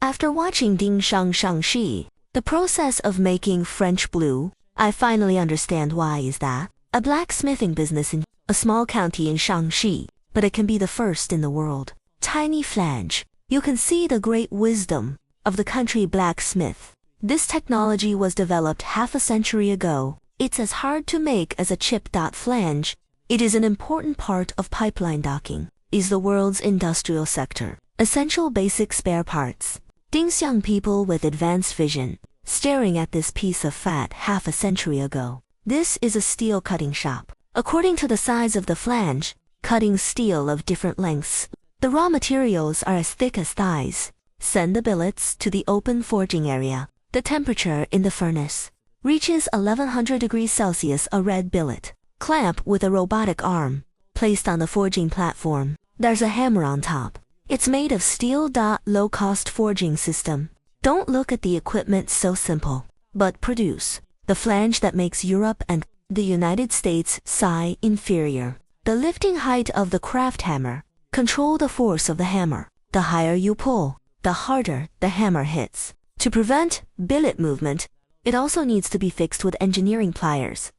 After watching Ding Shang Shang Shi, the process of making French blue, I finally understand why is that. A blacksmithing business in a small county in Shaanxi, but it can be the first in the world. Tiny flange. You can see the great wisdom of the country blacksmith. This technology was developed half a century ago. It's as hard to make as a chip. Flange. It is an important part of pipeline docking. Is the world's industrial sector. Essential basic spare parts. Ding's young people with advanced vision, staring at this piece of fat half a century ago. This is a steel cutting shop. According to the size of the flange, cutting steel of different lengths. The raw materials are as thick as thighs. Send the billets to the open forging area. The temperature in the furnace reaches 1100 degrees Celsius. A red billet. Clamp with a robotic arm. Placed on the forging platform. There's a hammer on top. It's made of steel. Low-cost forging system. Don't look at the equipment so simple. But produce. The flange that makes Europe and the United States sigh inferior. The lifting height of the craft hammer. Control the force of the hammer. The higher you pull, the harder the hammer hits. To prevent billet movement, it also needs to be fixed with engineering pliers.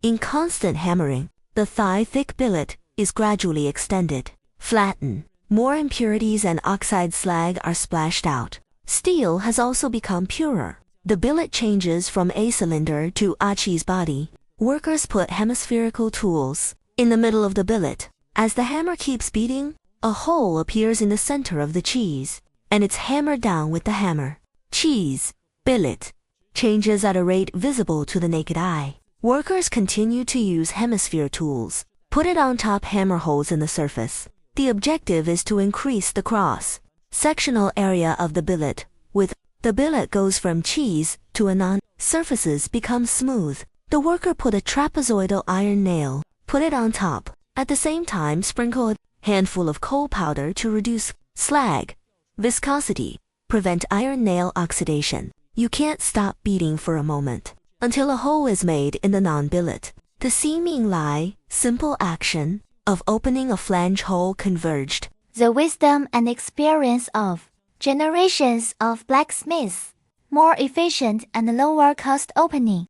In constant hammering, the thigh-thick billet is gradually extended. Flatten. More impurities and oxide slag are splashed out. Steel has also become purer. The billet changes from a cylinder to a cheese body. Workers put hemispherical tools in the middle of the billet. As the hammer keeps beating, a hole appears in the center of the cheese, and it's hammered down with the hammer. Cheese, billet, changes at a rate visible to the naked eye. Workers continue to use hemisphere tools. Put it on top hammer holes in the surface. The objective is to increase the cross-sectional area of the billet. With the billet goes from cheese to a non-surfaces become smooth. The worker put a trapezoidal iron nail, put it on top. At the same time sprinkle a handful of coal powder to reduce slag viscosity, prevent iron nail oxidation. You can't stop beating for a moment until a hole is made in the non-billet. The seemingly simple action of opening a flange hole converged the wisdom and experience of generations of blacksmiths, more efficient and lower cost opening.